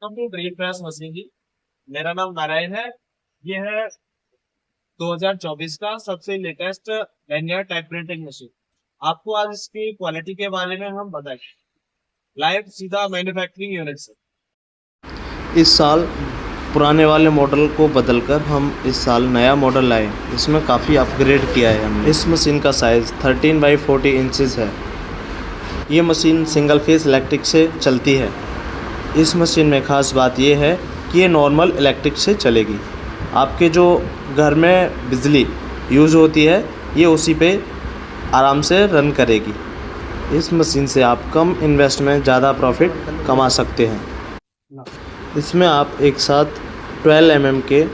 Company drill press machine जी। मेरा नाम नारायण है। ये है 2024 का सबसे latest Lanier type printing machine. आपको आज इसकी क्वालिटी के बारे में हम बताएंगे लाइव सीधा मैन्युफैक्चरिंग यूनिट से। इस साल पुराने वाले मॉडल को बदलकर हम इस साल नया मॉडल लाए। इसमें काफ़ी अपग्रेड किया है हमने। इस मशीन का साइज़ 13 बाई 40 इंचज़ है। ये मशीन सिंगल फेस इलेक्ट्रिक से चलती है। इस मशीन में ख़ास बात यह है कि ये नॉर्मल इलेक्ट्रिक से चलेगी। आपके जो घर में बिजली यूज़ होती है ये उसी पे आराम से रन करेगी। इस मशीन से आप कम इन्वेस्ट में ज़्यादा प्रॉफिट कमा सकते हैं। इसमें आप एक साथ 12 mm के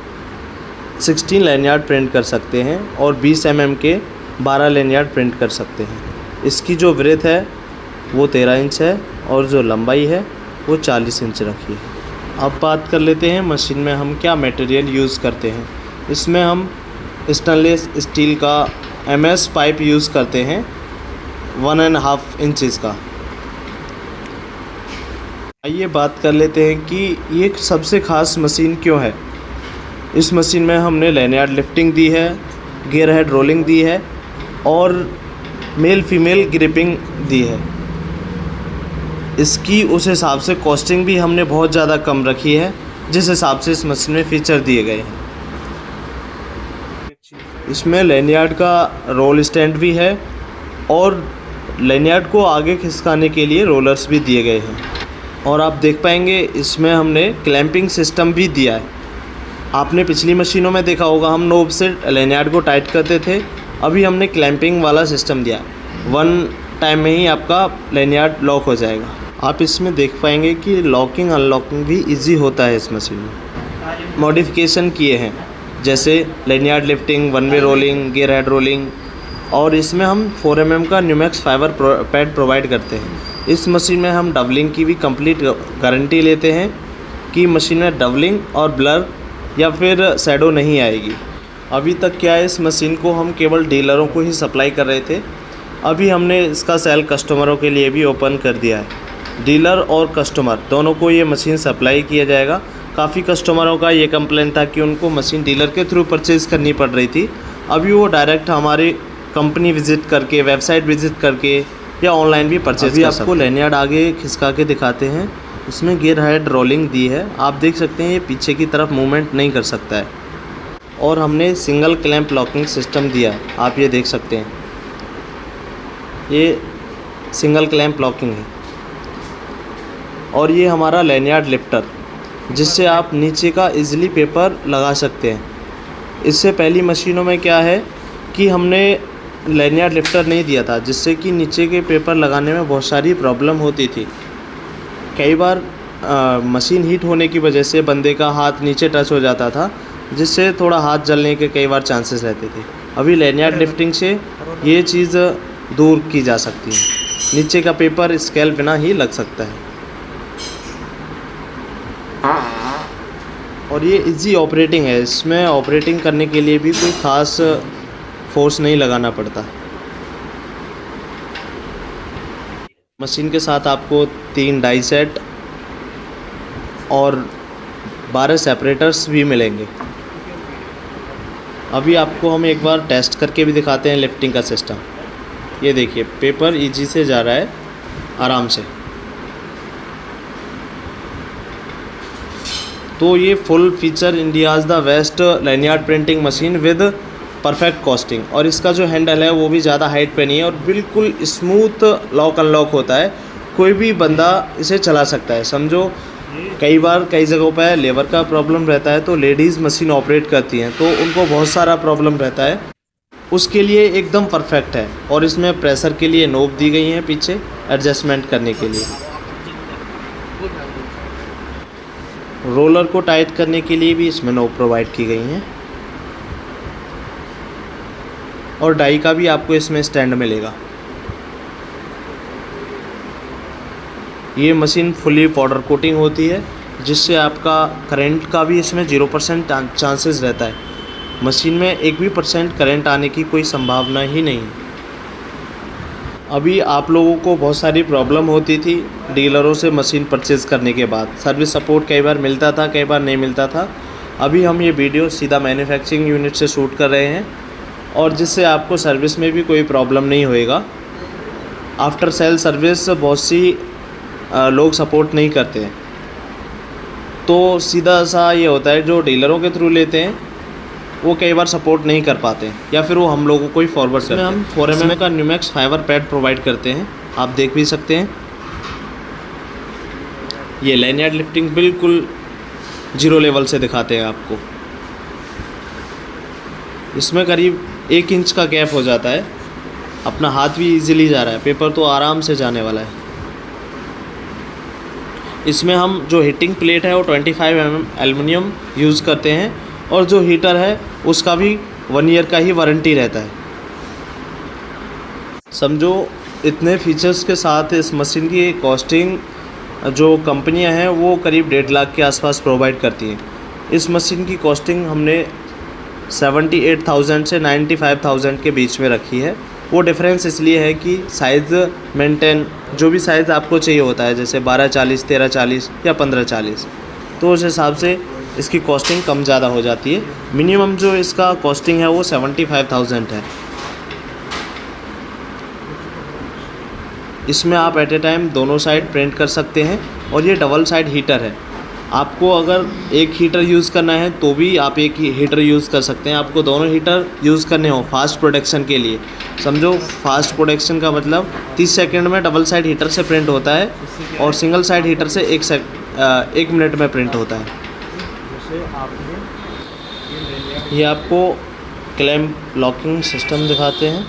16 लैनियार्ड प्रिंट कर सकते हैं और 20 mm के 12 लैनियार्ड प्रिंट कर सकते हैं। इसकी जो ब्रेथ है वो 13 इंच है और जो लंबाई है वो 40 इंच रखी है। अब बात कर लेते हैं मशीन में हम क्या मटेरियल यूज़ करते हैं। इसमें हम स्टेनलेस स्टील का MS पाइप यूज़ करते हैं 1.5 इंचज़ का। आइए बात कर लेते हैं कि ये सबसे ख़ास मशीन क्यों है। इस मशीन में हमने लैनियार्ड लिफ्टिंग दी है, गियर हेड रोलिंग दी है और मेल फीमेल ग्रिपिंग दी है। इसकी उस हिसाब से कॉस्टिंग भी हमने बहुत ज़्यादा कम रखी है जिस हिसाब से इस मशीन में फ़ीचर दिए गए हैं। इसमें लैनियार्ड का रोल स्टैंड भी है और लैनियार्ड को आगे खिसकाने के लिए रोलर्स भी दिए गए हैं। और आप देख पाएंगे इसमें हमने क्लैंपिंग सिस्टम भी दिया है। आपने पिछली मशीनों में देखा होगा हम नोब से लैनियार्ड को टाइट करते थे, अभी हमने क्लैंपिंग वाला सिस्टम दिया है। 1 टाइम में ही आपका लैनियार्ड लॉक हो जाएगा। आप इसमें देख पाएंगे कि लॉकिंग अनलॉकिंग भी इजी होता है इस मशीन में। मॉडिफिकेशन किए हैं जैसे लैनियार्ड लिफ्टिंग, 1 वे रोलिंग, गियर हेड रोलिंग और इसमें हम 4 mm का न्यूमैक्स फाइबर पैड प्रोवाइड करते हैं। इस मशीन में हम डबलिंग की भी कंप्लीट गारंटी लेते हैं कि मशीन में डबलिंग और ब्लर या फिर शैडो नहीं आएगी। अभी तक क्या है, इस मशीन को हम केवल डीलरों को ही सप्लाई कर रहे थे। अभी हमने इसका सेल कस्टमरों के लिए भी ओपन कर दिया है। डीलर और कस्टमर दोनों को ये मशीन सप्लाई किया जाएगा। काफ़ी कस्टमरों का ये कंप्लेंट था कि उनको मशीन डीलर के थ्रू परचेज़ करनी पड़ रही थी। अभी वो डायरेक्ट हमारी कंपनी विज़िट करके, वेबसाइट विज़िट करके या ऑनलाइन भी परचेज़ कर सकते हैं। आपको लैनियार्ड आगे खिसका के दिखाते हैं। इसमें गियर हेड रोलिंग दी है। आप देख सकते हैं ये पीछे की तरफ मूवमेंट नहीं कर सकता है। और हमने सिंगल क्लैंप लॉकिंग सिस्टम दिया है। आप ये देख सकते हैं ये सिंगल क्लैंप लॉकिंग है। और ये हमारा लैनियार्ड लिफ्टर जिससे आप नीचे का इजीली पेपर लगा सकते हैं। इससे पहली मशीनों में क्या है कि हमने लैनियार्ड लिफ्टर नहीं दिया था जिससे कि नीचे के पेपर लगाने में बहुत सारी प्रॉब्लम होती थी। कई बार मशीन हीट होने की वजह से बंदे का हाथ नीचे टच हो जाता था जिससे थोड़ा हाथ जलने के कई बार चांसेस रहते थे। अभी लैनियार्ड लिफ्टिंग से ये चीज़ दूर की जा सकती है। नीचे का पेपर स्केल बिना ही लग सकता है। और ये इजी ऑपरेटिंग है। इसमें ऑपरेटिंग करने के लिए भी कोई ख़ास फोर्स नहीं लगाना पड़ता। मशीन के साथ आपको 3 डाई सेट और 12 सेपरेटर्स भी मिलेंगे। अभी आपको हम एक बार टेस्ट करके भी दिखाते हैं लिफ्टिंग का सिस्टम। ये देखिए पेपर इजी से जा रहा है आराम से। तो ये full feature India's the best lanyard printing machine with perfect costing. और इसका जो हैंडल है वो भी ज़्यादा हाइट पे नहीं है और बिल्कुल स्मूथ लॉक अनलॉक होता है। कोई भी बंदा इसे चला सकता है। समझो कई बार कई जगहों पर लेबर का प्रॉब्लम रहता है तो लेडीज़ मशीन ऑपरेट करती हैं तो उनको बहुत सारा प्रॉब्लम रहता है, उसके लिए एकदम परफेक्ट है। और इसमें प्रेशर के लिए नोब दी गई हैं पीछे एडजस्टमेंट करने के लिए। रोलर को टाइट करने के लिए भी इसमें नोब प्रोवाइड की गई हैं। और डाई का भी आपको इसमें स्टैंड मिलेगा। ये मशीन फुली पाउडर कोटिंग होती है जिससे आपका करंट का भी इसमें 0% चांसेस रहता है। मशीन में 1% करंट आने की कोई संभावना ही नहीं है। अभी आप लोगों को बहुत सारी प्रॉब्लम होती थी डीलरों से मशीन परचेज़ करने के बाद। सर्विस सपोर्ट कई बार मिलता था, कई बार नहीं मिलता था। अभी हम ये वीडियो सीधा मैन्युफैक्चरिंग यूनिट से शूट कर रहे हैं और जिससे आपको सर्विस में भी कोई प्रॉब्लम नहीं होएगा। आफ्टर सेल सर्विस बहुत सी लोग सपोर्ट नहीं करते हैं, तो सीधा सा ये होता है जो डीलरों के थ्रू लेते हैं वो कई बार सपोर्ट नहीं कर पाते या फिर वो हम लोगों को ही फॉरवर्ड करते हैं। हम 4 mm का न्यूमैक्स फाइबर पैड प्रोवाइड करते हैं, आप देख भी सकते हैं। ये लैनियार्ड लिफ्टिंग बिल्कुल 0 लेवल से दिखाते हैं आपको। इसमें करीब 1 इंच का गैप हो जाता है। अपना हाथ भी इजीली जा रहा है, पेपर तो आराम से जाने वाला है। इसमें हम जो हीटिंग प्लेट है वो 25 mm एल्युमिनियम यूज़ करते हैं और जो हीटर है उसका भी 1 ईयर का ही वारंटी रहता है। समझो इतने फीचर्स के साथ इस मशीन की कॉस्टिंग जो कंपनियां हैं वो करीब 1.5 लाख के आसपास प्रोवाइड करती हैं। इस मशीन की कॉस्टिंग हमने 78,000 से 95,000 के बीच में रखी है। वो डिफरेंस इसलिए है कि साइज़ मेंटेन जो भी साइज़ आपको चाहिए होता है, जैसे 1240, 1340 या 1540, तो उस हिसाब से इसकी कॉस्टिंग कम ज़्यादा हो जाती है। मिनिमम जो इसका कॉस्टिंग है वो 75,000 है। इसमें आप एट ए टाइम दोनों साइड प्रिंट कर सकते हैं और ये डबल साइड हीटर है। आपको अगर एक हीटर यूज़ करना है तो भी आप एक ही हीटर यूज़ कर सकते हैं। आपको दोनों हीटर यूज़ करने हो फास्ट प्रोडक्शन के लिए, समझो फास्ट प्रोडक्शन का मतलब 30 सेकंड में डबल साइड हीटर से प्रिंट होता है और सिंगल साइड हीटर से 1 मिनट में प्रिंट होता है। ये आपको क्लैंप लॉकिंग सिस्टम दिखाते हैं।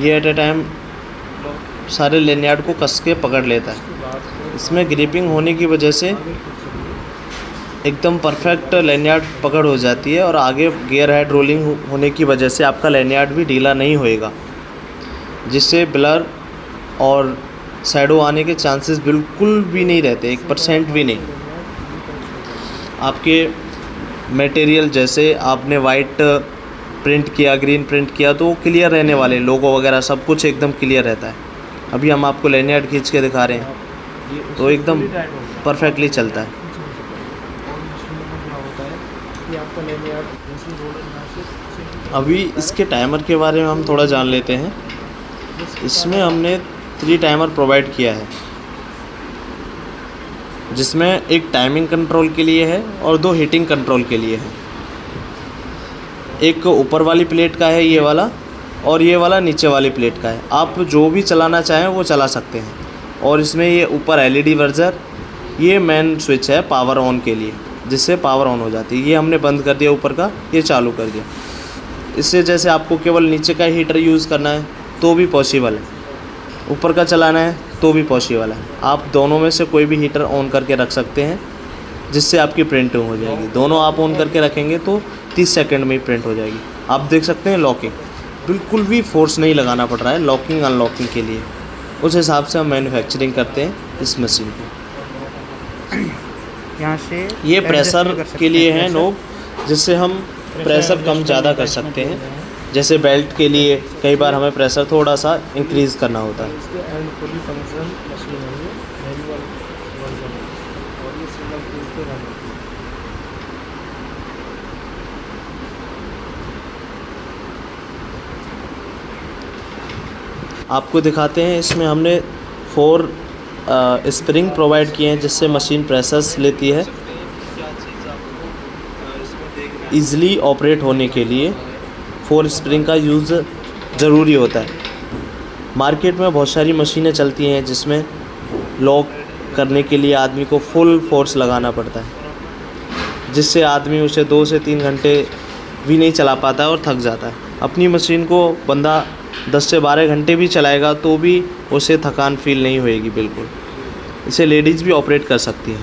ये एट ए टाइम सारे लैनियार्ड को कस के पकड़ लेता है। इसमें ग्रिपिंग होने की वजह से एकदम परफेक्ट लैनियार्ड पकड़ हो जाती है और आगे गियर हेड रोलिंग होने की वजह से आपका लैनियार्ड भी ढीला नहीं होएगा, जिससे ब्लर और शैडो आने के चांसेस बिल्कुल भी नहीं रहते, 1% भी नहीं। आपके मटेरियल जैसे आपने वाइट प्रिंट किया, ग्रीन प्रिंट किया तो क्लियर रहने वाले, लोगो वगैरह सब कुछ एकदम क्लियर रहता है। अभी हम आपको लैनियार्ड खींच के दिखा रहे हैं तो एकदम परफेक्टली चलता है। अभी इसके टाइमर के बारे में हम थोड़ा जान लेते हैं। इसमें हमने 3 टाइमर प्रोवाइड किया है, जिसमें एक टाइमिंग कंट्रोल के लिए है और 2 हीटिंग कंट्रोल के लिए है। एक ऊपर वाली प्लेट का है ये वाला और ये वाला नीचे वाली प्लेट का है। आप जो भी चलाना चाहें वो चला सकते हैं। और इसमें ये ऊपर LED वर्जर, ये मेन स्विच है पावर ऑन के लिए, जिससे पावर ऑन हो जाती है। ये हमने बंद कर दिया ऊपर का, ये चालू कर दिया। इससे जैसे आपको केवल नीचे का हीटर यूज़ करना है तो भी पॉसिबल है, ऊपर का चलाना है तो भी पॉसिबल है। आप दोनों में से कोई भी हीटर ऑन करके रख सकते हैं, जिससे आपकी प्रिंटिंग हो जाएगी। दोनों आप ऑन करके रखेंगे तो 30 सेकंड में ही प्रिंट हो जाएगी। आप देख सकते हैं लॉकिंग, बिल्कुल भी फोर्स नहीं लगाना पड़ रहा है लॉकिंग अनलॉकिंग के लिए। उस हिसाब से हम मैन्युफैक्चरिंग करते हैं इस मशीन को। यहाँ से ये प्रेशर के लिए है नोब, जिससे हम प्रेशर कम ज़्यादा कर सकते हैं। जैसे बेल्ट के लिए कई बार हमें प्रेशर थोड़ा सा इंक्रीज़ करना होता है। आपको दिखाते हैं, इसमें हमने 4 स्प्रिंग प्रोवाइड किए हैं, जिससे मशीन प्रेशर्स लेती है। ईज़िली ऑपरेट होने के लिए 4 स्प्रिंग का यूज़ ज़रूरी होता है। मार्केट में बहुत सारी मशीनें चलती हैं जिसमें लॉक करने के लिए आदमी को फुल फोर्स लगाना पड़ता है, जिससे आदमी उसे 2 से 3 घंटे भी नहीं चला पाता है और थक जाता है। अपनी मशीन को बंदा 10 से 12 घंटे भी चलाएगा तो भी उसे थकान फील नहीं होएगी बिल्कुल। इसे लेडीज़ भी ऑपरेट कर सकती है।